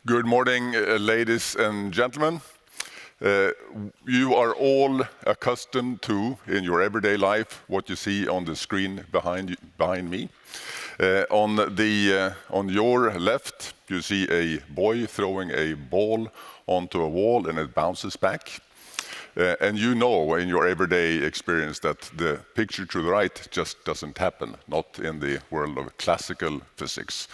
Good morning, ladies and gentlemen. You are all accustomed to, in your everyday life, what you see on the screen behind me. On your left, you see a boy throwing a ball onto a wall and it bounces back. And you know in your everyday experience that the picture to the right just doesn't happen, not in the world of classical physics.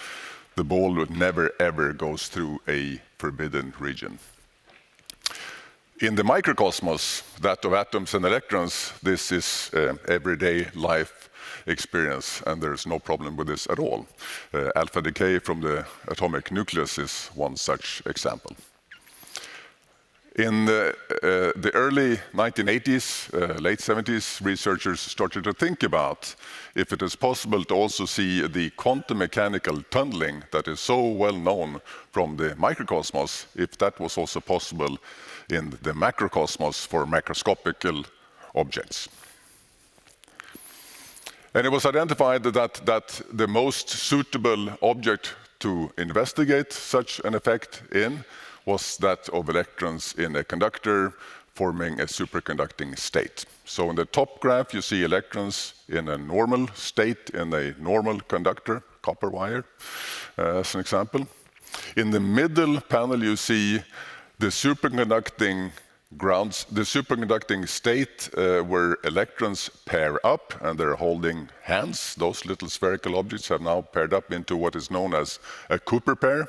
The ball never ever goes through a forbidden region. In the microcosmos, that of atoms and electrons, this is everyday life experience, and there's no problem with this at all. Alpha decay from the atomic nucleus is one such example. In the early 1980s, late 70s, researchers started to think about if it is possible to also see the quantum mechanical tunneling that is so well known from the microcosmos, if that was also possible in the macrocosmos for macroscopic objects. And it was identified that the most suitable object to investigate such an effect in was that of electrons in a conductor forming a superconducting state. So in the top graph, you see electrons in a normal state in a normal conductor, copper wire, as an example. In the middle panel, you see the superconducting state where electrons pair up and they're holding hands. Those little spherical objects have now paired up into what is known as a Cooper pair.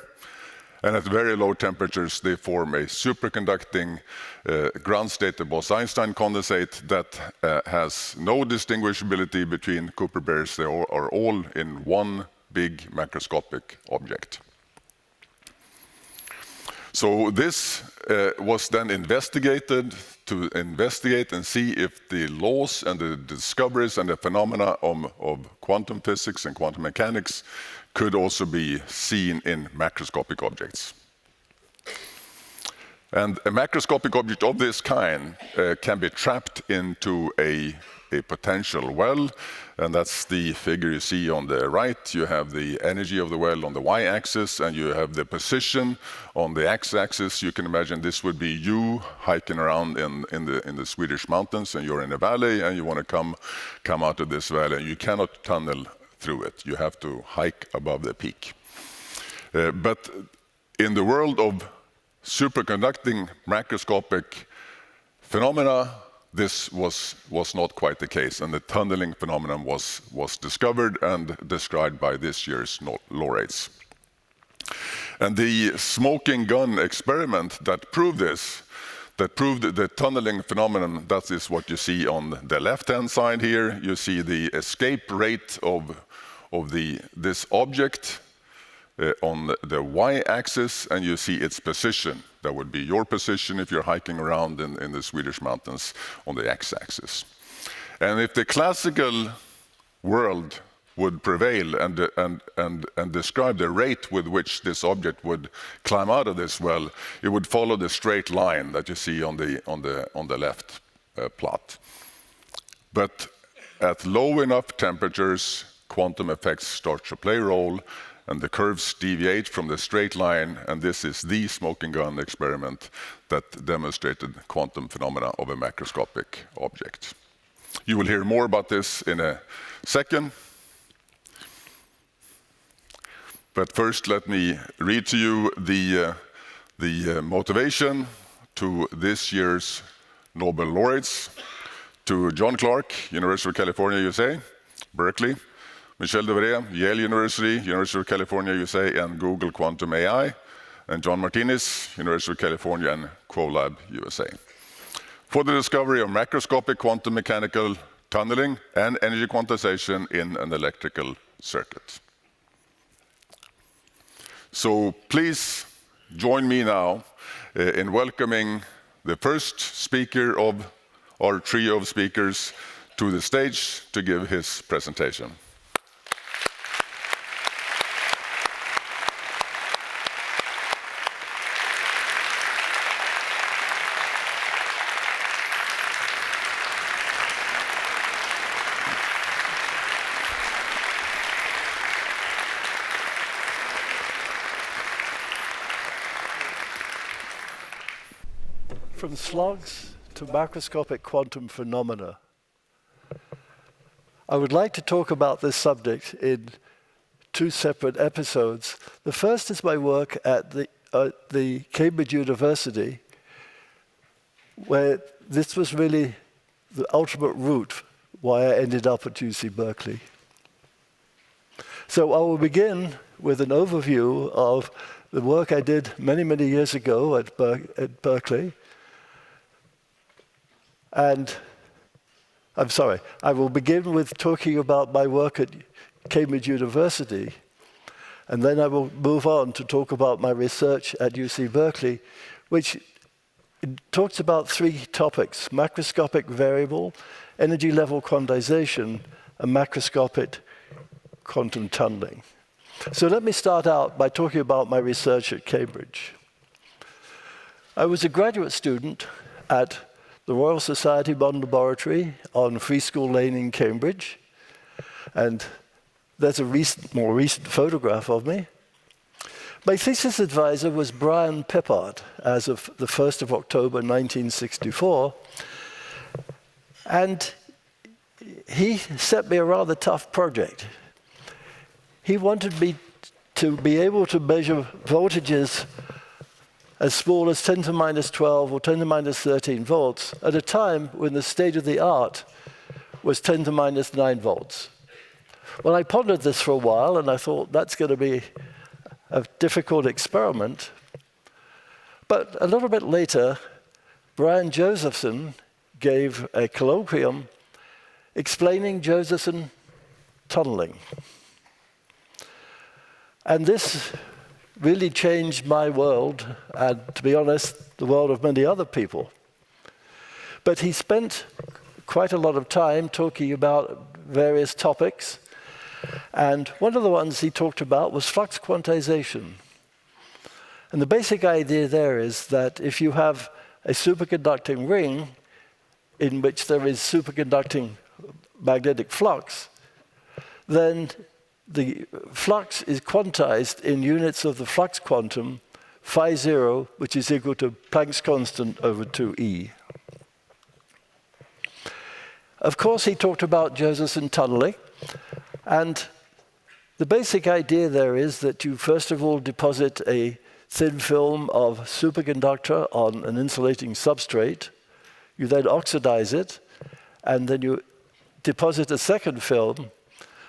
And at very low temperatures, they form a superconducting ground state, the Bose-Einstein condensate, that has no distinguishability between Cooper pairs. They are all in one big macroscopic object. So this was then investigated to investigate and see if the laws and the discoveries and the phenomena of quantum physics and quantum mechanics could also be seen in macroscopic objects. And a macroscopic object of this kind can be trapped into a potential well, and that's the figure you see on the right. You have the energy of the well on the y-axis, and you have the position on the x-axis. You can imagine this would be you hiking around in the Swedish mountains, and you're in a valley, and you want to come out of this valley, and you cannot tunnel through it. You have to hike above the peak. But in the world of superconducting macroscopic phenomena, this was not quite the case, and the tunneling phenomenon was discovered and described by this year's laureates. And the smoking gun experiment that proved this, that proved the tunneling phenomenon, that is what you see on the left-hand side here. You see the escape rate of this object on the y-axis, and you see its position. That would be your position if you're hiking around in the Swedish mountains on the x-axis. And if the classical world would prevail and describe the rate with which this object would climb out of this well, it would follow the straight line that you see on the left plot. But at low enough temperatures, quantum effects start to play a role, and the curves deviate from the straight line, and this is the smoking gun experiment that demonstrated quantum phenomena of a macroscopic object. You will hear more about this in a second. But first, let me read to you the motivation to this year's Nobel laureates. To John Clarke, University of California, USA, Berkeley. Michel Devoret, Yale University, University of California, USA, and Google Quantum AI. And John Martinis, University of California, and QuoLab, USA. For the discovery of macroscopic quantum mechanical tunneling and energy quantization in an electrical circuit. So please join me now in welcoming the first speaker of our trio of speakers to the stage to give his presentation. from slugs to macroscopic quantum phenomena. I would like to talk about this subject in two separate episodes. The first is my work at the Cambridge University, where this was really the ultimate route why I ended up at UC Berkeley. So I will begin with an overview of the work I did many, many years ago at Berkeley. And I'm sorry, I will begin with talking about my work at Cambridge University, and then I will move on to talk about my research at UC Berkeley, which talks about three topics: macroscopic variable, energy level quantization, and macroscopic quantum tunneling. So let me start out by talking about my research at Cambridge. I was a graduate student at the Royal Society Modern Laboratory on Free School Lane in Cambridge, and there's a more recent photograph of me. My thesis advisor was Brian Pippard as of the 1st of October 1964, and he set me a rather tough project. He wanted me to be able to measure voltages as small as 10 to the minus 12 or 10 to the minus 13 volts at a time when the state of the art was 10 to the minus 9 volts. Well, I pondered this for a while, and I thought that's going to be a difficult experiment. But a little bit later, Brian Josephson gave a colloquium explaining Josephson tunneling. And this really changed my world, and to be honest, the world of many other people. But he spent quite a lot of time talking about various topics, and one of the ones he talked about was flux quantization. And the basic idea there is that if you have a superconducting ring in which there is superconducting magnetic flux, then the flux is quantized in units of the flux quantum, phi 0, which is equal to Planck's constant over 2e. Of course, he talked about Josephson tunneling, and the basic idea there is that you first of all deposit a thin film of superconductor on an insulating substrate, you then oxidize it, and then you deposit a second film.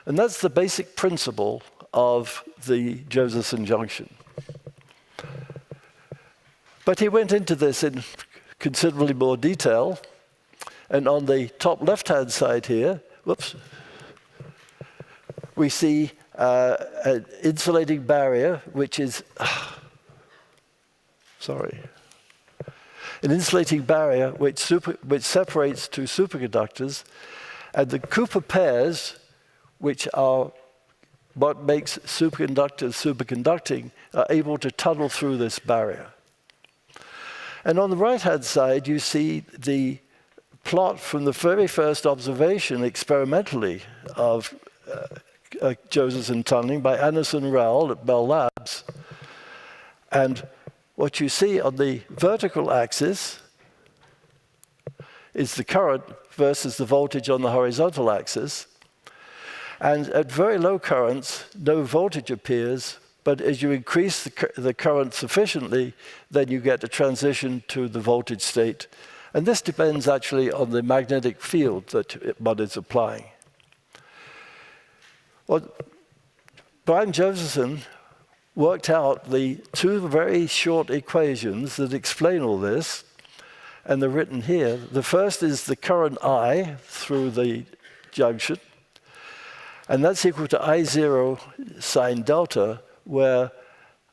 And that's the basic principle of the Josephson junction. But he went into this in considerably more detail. And on the top left-hand side here, we see an insulating barrier, which is, an insulating barrier which separates two superconductors, and the Cooper pairs, which are what makes superconductors superconducting, are able to tunnel through this barrier. And on the right-hand side, you see the plot from the very first observation experimentally of Josephson tunneling by Anderson Rowell at Bell Labs. And what you see on the vertical axis is the current versus the voltage on the horizontal axis. And at very low currents, no voltage appears, but as you increase the current sufficiently, then you get a transition to the voltage state. And this depends actually on the magnetic field that one is applying. Well, Brian Josephson worked out the two very short equations that explain all this, and they're written here. The first is the current I through the junction, and that's equal to I0 sine delta, where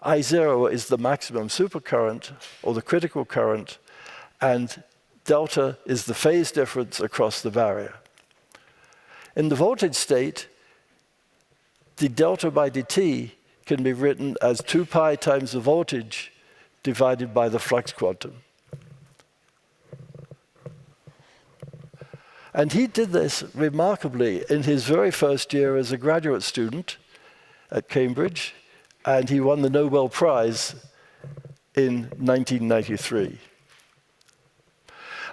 I0 is the maximum supercurrent, or the critical current, and delta is the phase difference across the barrier. In the voltage state, the delta by dt can be written as 2 pi times the voltage divided by the flux quantum. And he did this remarkably in his very first year as a graduate student at Cambridge, and he won the Nobel Prize in 1993.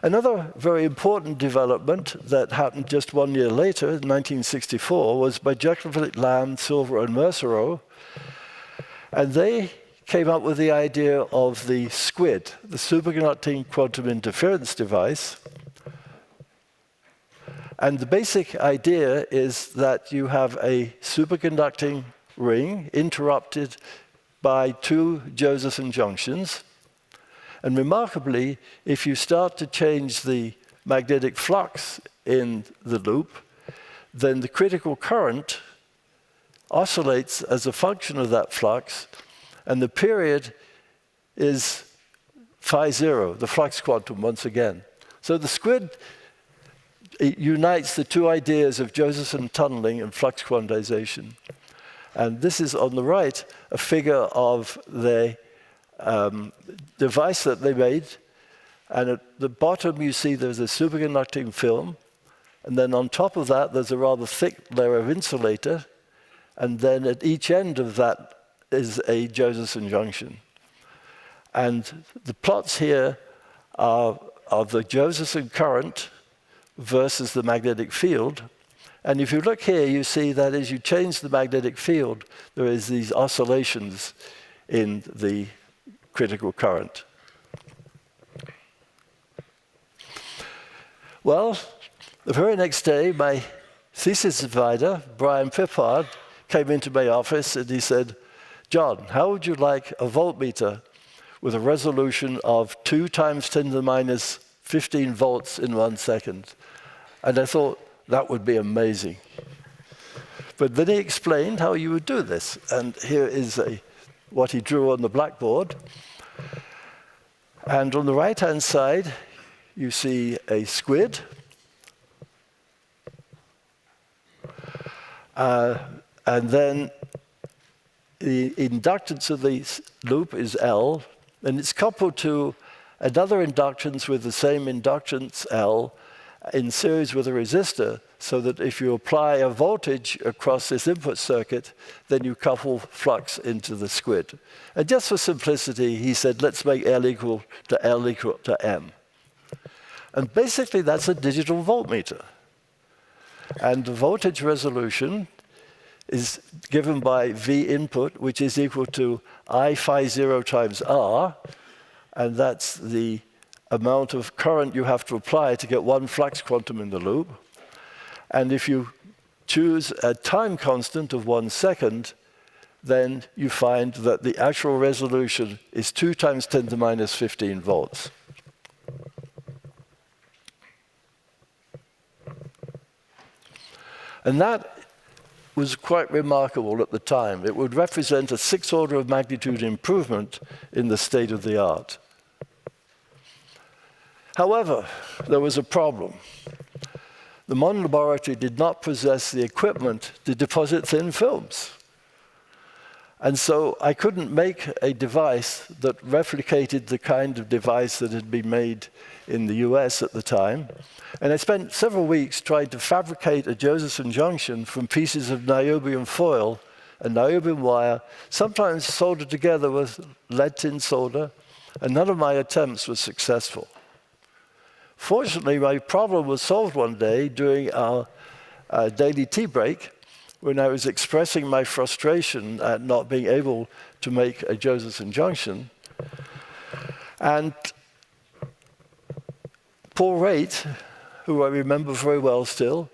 Another very important development that happened just 1 year later, in 1964, was by Jacob Lamb, Silver, and Mersereau. And they came up with the idea of the SQUID, the superconducting quantum interference device. And the basic idea is that you have a superconducting ring interrupted by two Josephson junctions. And remarkably, if you start to change the magnetic flux in the loop, then the critical current oscillates as a function of that flux, and the period is phi0, the flux quantum once again. So the SQUID unites the two ideas of Josephson tunneling and flux quantization. And this is on the right, a figure of the device that they made. And at the bottom, you see there's a superconducting film. And then on top of that, there's a rather thick layer of insulator. And then at each end of that is a Josephson junction. And the plots here are of the Josephson current versus the magnetic field. And if you look here, you see that as you change the magnetic field, there is these oscillations in the critical current. Well, the very next day, my thesis advisor, Brian Pippard, came into my office and he said, "John, how would you like a voltmeter with a resolution of 2 × 10⁻15 volts in 1 second?" And I thought, that would be amazing. But then he explained how you would do this. And here is what he drew on the blackboard. And on the right-hand side, you see a SQUID. And then the inductance of the loop is L, and it's coupled to another inductance with the same inductance L in series with a resistor, so that if you apply a voltage across this input circuit, then you couple flux into the SQUID. And just for simplicity, he said, let's make L equal to M. And basically, that's a digital voltmeter. And the voltage resolution is given by V input, which is equal to I phi0 times R, and that's the amount of current you have to apply to get one flux quantum in the loop. And if you choose a time constant of 1 second, then you find that the actual resolution is 2 × 10⁻15 volts. And that was quite remarkable at the time. It would represent a 6 order of magnitude improvement in the state of the art. However, there was a problem. The Mon laboratory did not possess the equipment to deposit thin films. And so I couldn't make a device that replicated the kind of device that had been made in the US at the time. And I spent several weeks trying to fabricate a Josephson junction from pieces of niobium foil and niobium wire, sometimes soldered together with lead tin solder, and none of my attempts were successful. Fortunately, my problem was solved one day during our daily tea break, when I was expressing my frustration at not being able to make a Josephson junction. And Paul Raitt, who I remember very well still,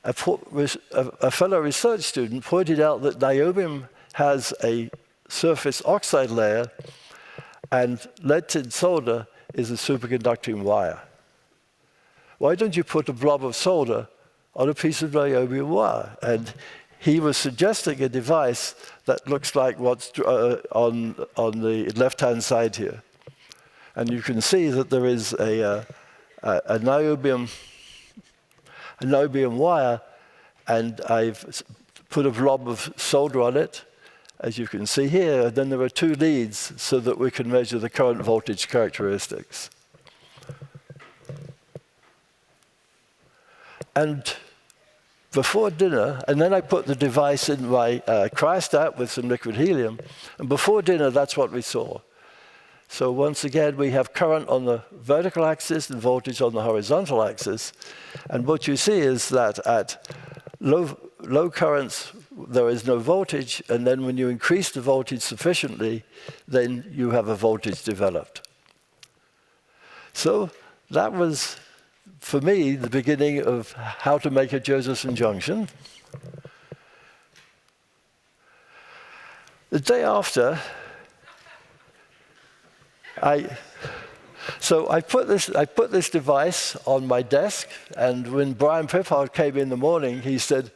a fellow research student, pointed out that niobium has a surface oxide layer, and lead tin solder is a superconducting wire. Why don't you put a blob of solder on a piece of niobium wire? And he was suggesting a device that looks like what's on the left-hand side here. And you can see that there is a niobium wire, and I've put a blob of solder on it, as you can see here. And then there are 2 leads so that we can measure the current voltage characteristics. And before dinner, and then I put the device in my cryostat with some liquid helium, and before dinner, that's what we saw. So once again, we have current on the vertical axis and voltage on the horizontal axis. And what you see is that at low currents, there is no voltage, and then when you increase the voltage sufficiently, then you have a voltage developed. So that was, for me, the beginning of how to make a Josephson junction. The day after, I put this device on my desk, and when Brian Pippard came in the morning, he said,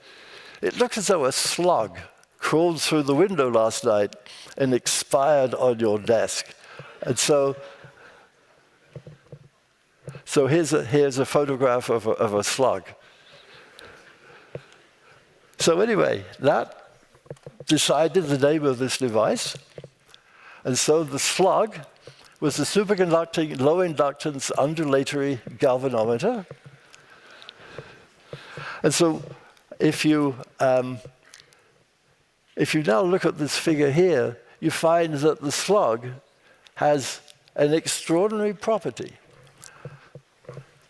"It looks as though a slug crawled through the window last night and expired on your desk." And so here's a photograph of a slug. So anyway, that decided the name of this device. And so the slug was the superconducting low inductance undulatory galvanometer. And so if you now look at this figure here, you find that the slug has an extraordinary property,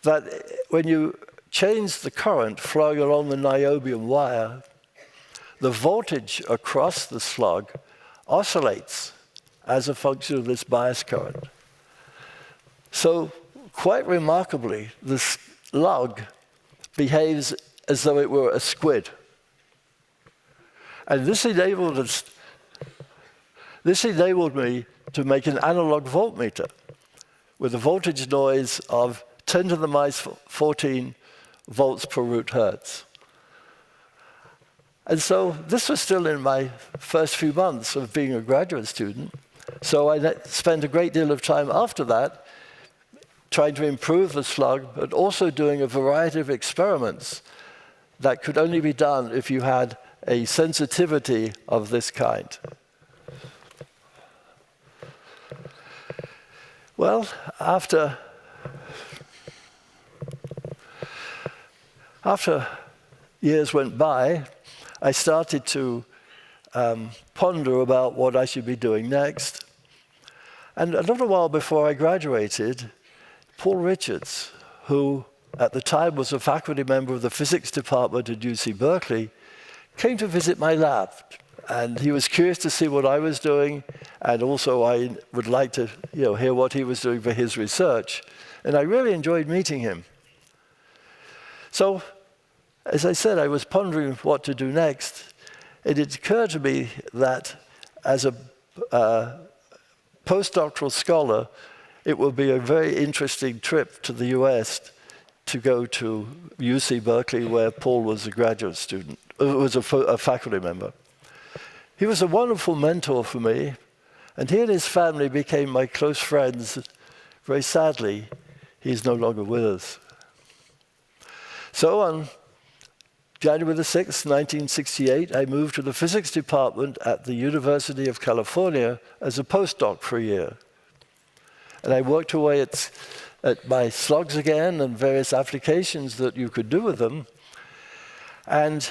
that when you change the current flowing along the niobium wire, the voltage across the slug oscillates as a function of this bias current. So quite remarkably, the slug behaves as though it were a squid. And this enabled me to make an analog voltmeter with a voltage noise of 10 to the minus 14 volts per root hertz. And so this was still in my first few months of being a graduate student. So I spent a great deal of time after that trying to improve the slug, but also doing a variety of experiments that could only be done if you had a sensitivity of this kind. Well, after years went by, I started to ponder about what I should be doing next. And a little while before I graduated, Paul Richards, who at the time was a faculty member of the physics department at UC Berkeley, came to visit my lab. And he was curious to see what I was doing, and also I would like to hear what he was doing for his research. And I really enjoyed meeting him. So, as I said, I was pondering what to do next. It occurred to me that as a postdoctoral scholar, it would be a very interesting trip to the US to go to UC Berkeley, where Paul was a graduate student, was a faculty member. He was a wonderful mentor for me, and he and his family became my close friends. Very sadly, he's no longer with us. So on January the 6th, 1968, I moved to the physics department at the University of California as a postdoc for a year. And I worked away at my slugs again and various applications that you could do with them. And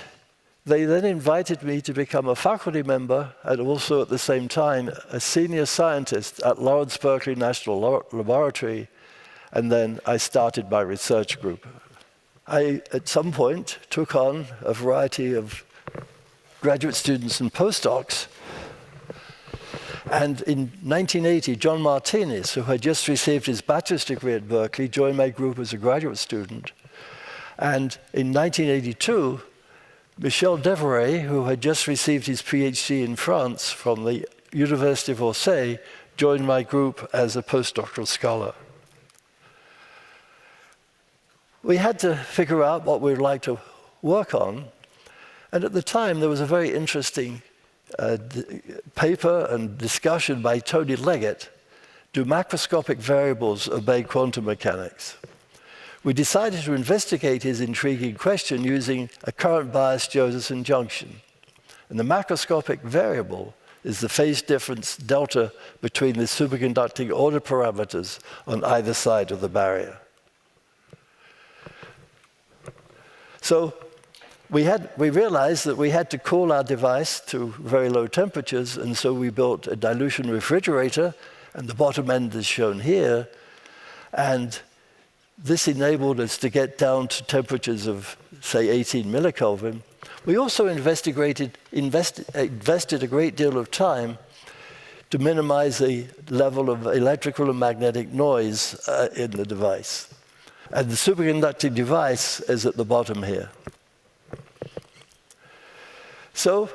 they then invited me to become a faculty member and also at the same time a senior scientist at Lawrence Berkeley National Laboratory. And then I started my research group. I, at some point, took on a variety of graduate students and postdocs. And in 1980, John Martinis, who had just received his bachelor's degree at Berkeley, joined my group as a graduate student. And in 1982, Michel Devoret, who had just received his PhD in France from the University of Orsay, joined my group as a postdoctoral scholar. We had to figure out what we'd like to work on. And at the time, there was a very interesting paper and discussion by Tony Leggett, Do Macroscopic Variables Obey Quantum Mechanics? We decided to investigate his intriguing question using a current-biased Josephson junction. And the macroscopic variable is the phase difference delta between the superconducting order parameters on either side of the barrier. So we realized that we had to cool our device to very low temperatures, and so we built a dilution refrigerator and the bottom end is shown here. And this enabled us to get down to temperatures of, say, 18 millikelvin. We also invested a great deal of time to minimize the level of electrical and magnetic noise in the device. And the superconducting device is at the bottom here. So,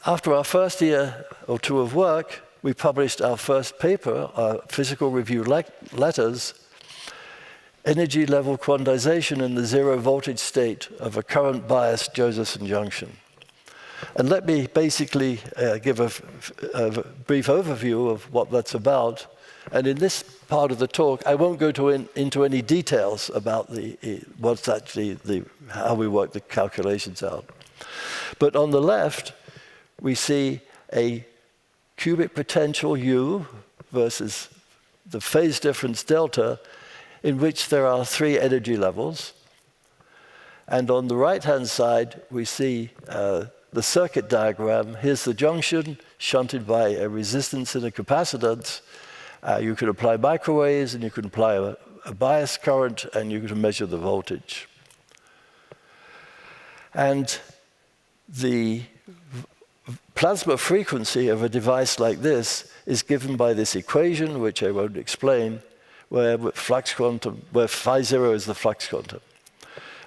after our first year or two of work, we published our first paper, our physical review letters, Energy Level Quantization in the Zero Voltage State of a Current Biased Josephson Junction. And let me basically give a brief overview of what that's about. And in this part of the talk, I won't go into any details about what's actually how we work the calculations out. But on the left, we see a cubic potential U versus the phase difference delta, in which there are 3 energy levels. And on the right-hand side, we see the circuit diagram. Here's the junction shunted by a resistance and a capacitance. You could apply microwaves, and you could apply a bias current, and you could measure the voltage. And the plasma frequency of a device like this is given by this equation, which I won't explain, where phi 0 is the flux quantum.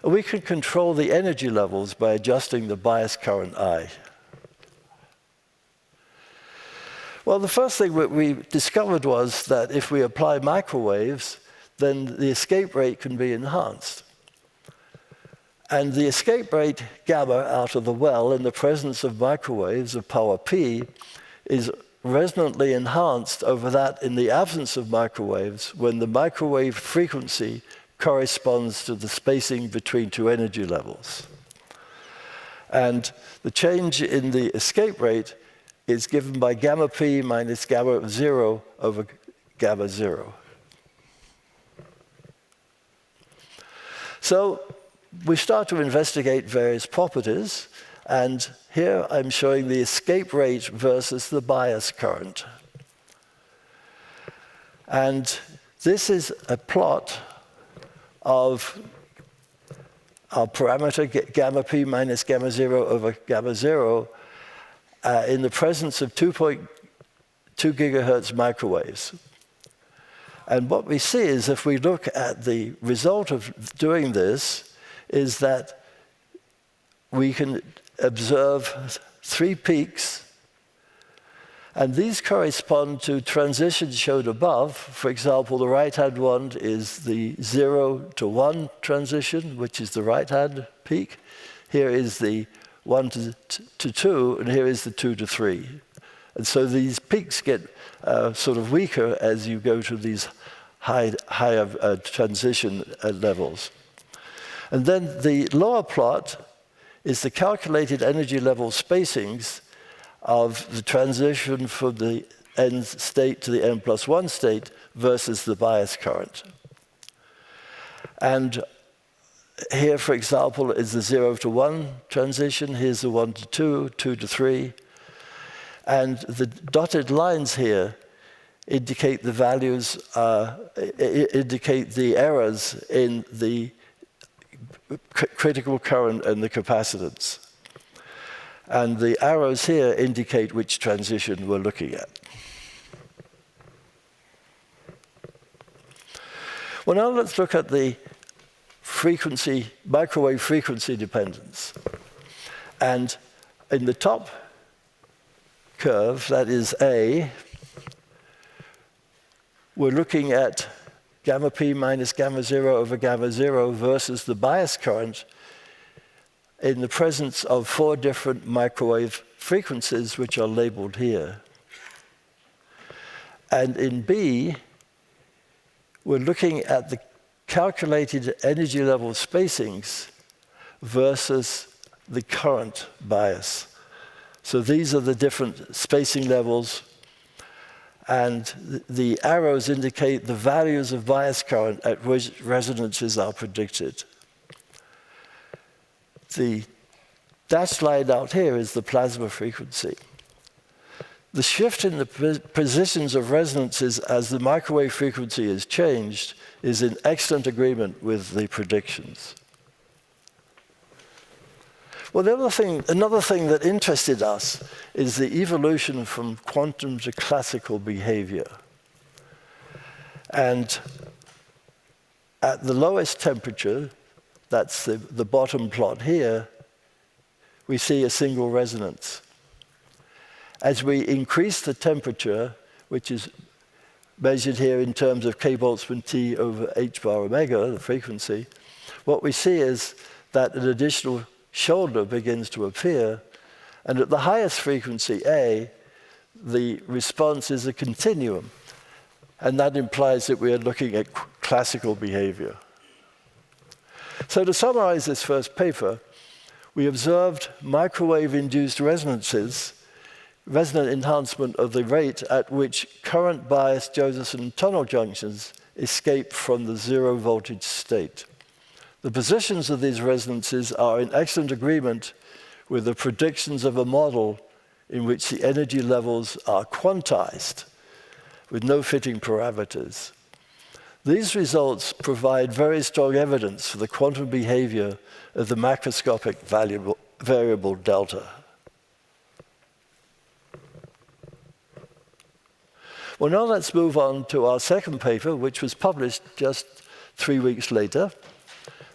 And we can control the energy levels by adjusting the bias current I. Well, the first thing that we discovered was that if we apply microwaves, then the escape rate can be enhanced. And the escape rate gamma out of the well in the presence of microwaves of power P is resonantly enhanced over that in the absence of microwaves when the microwave frequency corresponds to the spacing between 2 energy levels. And the change in the escape rate is given by gamma P minus gamma 0 over gamma 0. So we start to investigate various properties, and here I'm showing the escape rate versus the bias current. And this is a plot of our parameter gamma P minus gamma 0 over gamma 0 in the presence of 2.2 gigahertz microwaves. And what we see is, if we look at the result of doing this, is that we can observe 3 peaks, and these correspond to transitions shown above. For example, the right-hand one is the 0 to 1 transition, which is the right-hand peak. Here is the 1 to 2, and here is the 2 to 3. And so these peaks get sort of weaker as you go to these higher transition levels. And then the lower plot is the calculated energy level spacings of the transition from the n state to the n plus 1 state versus the bias current. And here, for example, is the 0 to 1 transition. Here's the 1 to 2, 2 to 3. And the dotted lines here indicate the values, indicate the errors in the critical current and the capacitance. And the arrows here indicate which transition we're looking at. Well, now let's look at the frequency, microwave frequency dependence. And in the top curve, that is A, we're looking at gamma P minus gamma 0 over gamma 0 versus the bias current in the presence of 4 different microwave frequencies, which are labeled here. And in B, we're looking at the calculated energy level spacings versus the current bias. So these are the different spacing levels, and the arrows indicate the values of bias current at which resonances are predicted. The dashed line out here is the plasma frequency. The shift in the positions of resonances as the microwave frequency is changed is in excellent agreement with the predictions. Well, another thing that interested us is the evolution from quantum to classical behavior. And at the lowest temperature, that's the bottom plot here, we see a single resonance. As we increase the temperature, which is measured here in terms of k Boltzmann T over h bar omega, the frequency, what we see is that an additional shoulder begins to appear, and at the highest frequency, A, the response is a continuum, and that implies that we are looking at classical behavior. So to summarize this first paper, we observed microwave-induced resonances, resonant enhancement of the rate at which current-biased Josephson tunnel junctions escape from the zero voltage state. The positions of these resonances are in excellent agreement with the predictions of a model in which the energy levels are quantized with no fitting parameters. These results provide very strong evidence for the quantum behavior of the macroscopic variable delta. Well, now let's move on to our second paper, which was published just 3 weeks later.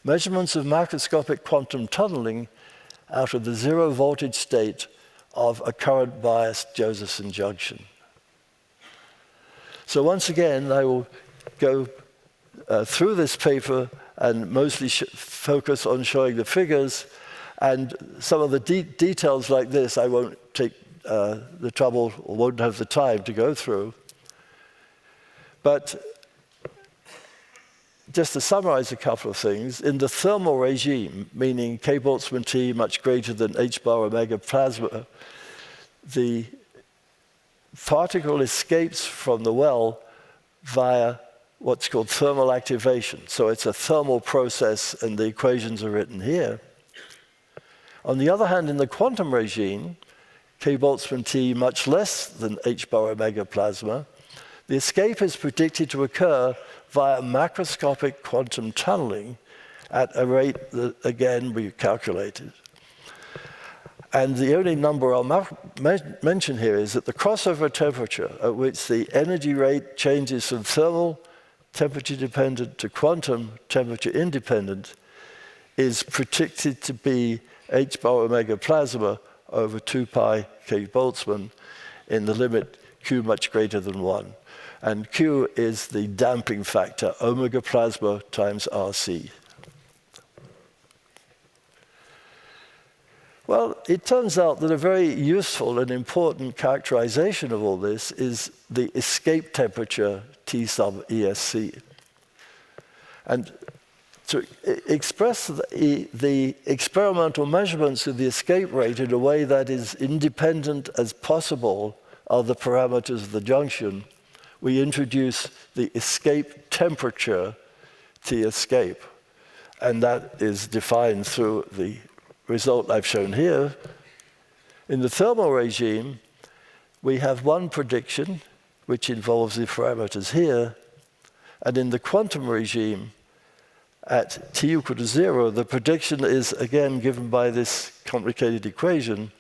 Measurements of macroscopic quantum tunneling out of the zero voltage state of a current-biased Josephson junction. So once again, I will go through this paper and mostly focus on showing the figures, and some of the details like this I won't take the trouble or won't have the time to go through. But just to summarize a couple of things, in the thermal regime, meaning k Boltzmann T much greater than h bar omega plasma, the particle escapes from the well via what's called thermal activation. So it's a thermal process, and the equations are written here. On the other hand, in the quantum regime, k Boltzmann T much less than h bar omega plasma, the escape is predicted to occur via macroscopic quantum tunneling at a rate that, again, we calculated. And the only number I'll mention here is that the crossover temperature at which the energy rate changes from thermal temperature-dependent to quantum temperature-independent is predicted to be h bar omega plasma over 2 pi k Boltzmann in the limit q much greater than 1. And Q is the damping factor, omega plasma times RC. Well, it turns out that a very useful and important characterization of all this is the escape temperature T sub ESC. And to express the experimental measurements of the escape rate in a way that is independent as possible of the parameters of the junction, we introduce the escape temperature T escape. And that is defined through the result I've shown here. In the thermal regime, we have one prediction, which involves the parameters here. And in the quantum regime, at T equal to 0, the prediction is again given by this complicated equation.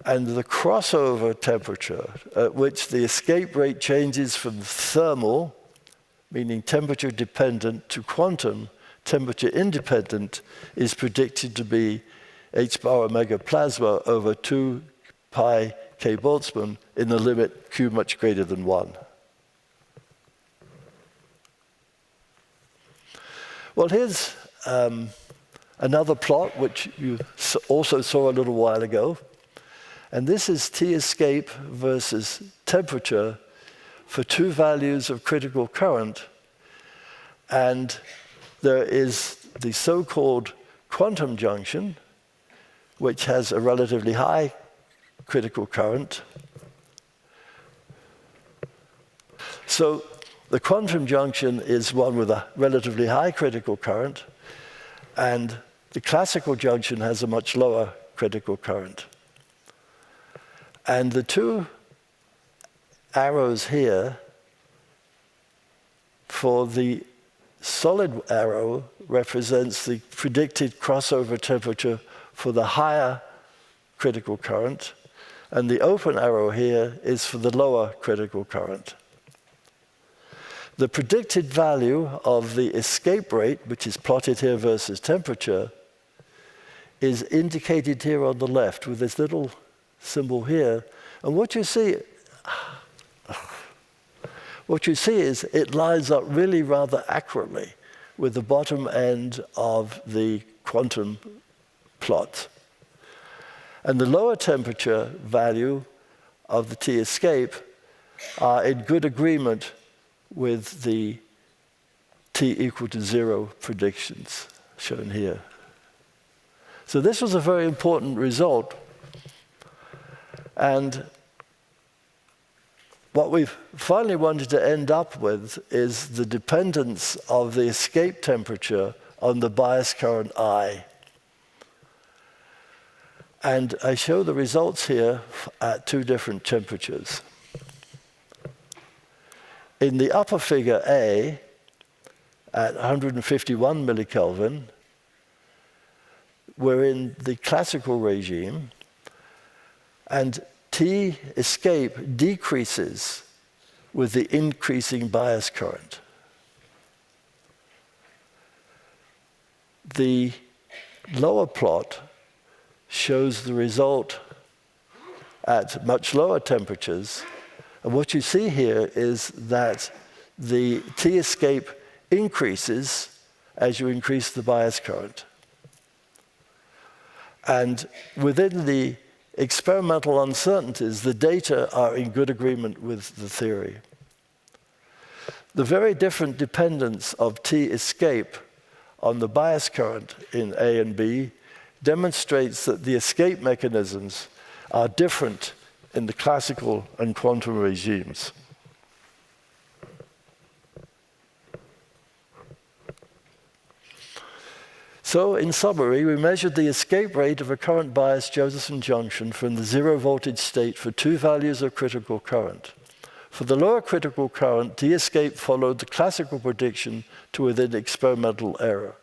And the crossover temperature at which the escape rate changes from thermal, meaning temperature dependent, to quantum, temperature independent, is predicted to be h bar omega plasma over 2 pi k Boltzmann in the limit q much greater than 1. Well, here's another plot, which you also saw a little while ago. And this is T escape versus temperature for 2 values of critical current. And there is the so-called quantum junction, which has a relatively high critical current. So the quantum junction is one with a relatively high critical current, and the classical junction has a much lower critical current. And the two arrows here, for the solid arrow represents the predicted crossover temperature for the higher critical current, and the open arrow here is for the lower critical current. The predicted value of the escape rate, which is plotted here versus temperature, is indicated here on the left with this little symbol here. And what you see is it lines up really rather accurately with the bottom end of the quantum plot. And the lower temperature value of the T escape are in good agreement with the T equal to 0 predictions shown here. So this was a very important result. And what we've finally wanted to end up with is the dependence of the escape temperature on the bias current I. And I show the results here at two different temperatures. In the upper figure A, at 151 millikelvin, we're in the classical regime, and T escape decreases with the increasing bias current. The lower plot shows the result at much lower temperatures. And what you see here is that the T escape increases as you increase the bias current. And within the experimental uncertainties, the data are in good agreement with the theory. The very different dependence of T escape on the bias current in A and B demonstrates that the escape mechanisms are different in the classical and quantum regimes. So, in summary, we measured the escape rate of a current-biased Josephson junction from the zero-voltage state for two values of critical current. For the lower critical current, T escape followed the classical prediction to within experimental error.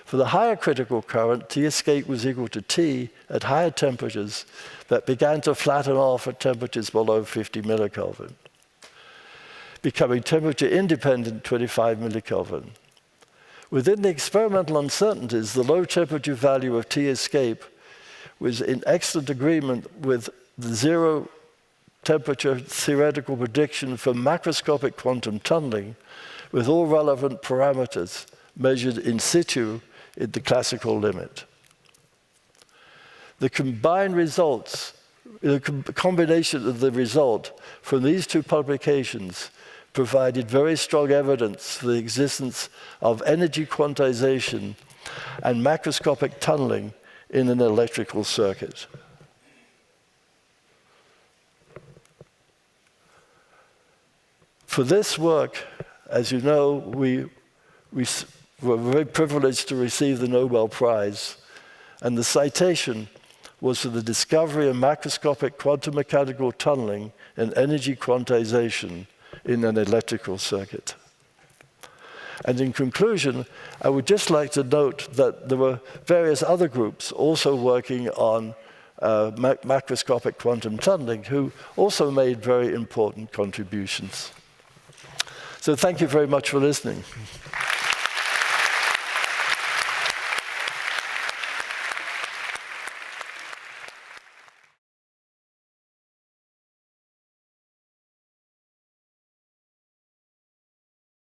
For the higher critical current, T escape was equal to T at higher temperatures that began to flatten off at temperatures below 50 millikelvin, becoming temperature independent 25 millikelvin. Within the experimental uncertainties, the low temperature value of T escape was in excellent agreement with the zero temperature theoretical prediction for macroscopic quantum tunneling, with all relevant parameters measured in situ in the classical limit. The combined results, the combination of the result from these two publications provided very strong evidence for the existence of energy quantization and macroscopic tunneling in an electrical circuit. For this work, as you know, we were very privileged to receive the Nobel Prize, and the citation was for the discovery of macroscopic quantum mechanical tunneling and energy quantization in an electrical circuit. And in conclusion, I would just like to note that there were various other groups also working on macroscopic quantum tunneling who also made very important contributions. So thank you very much for listening.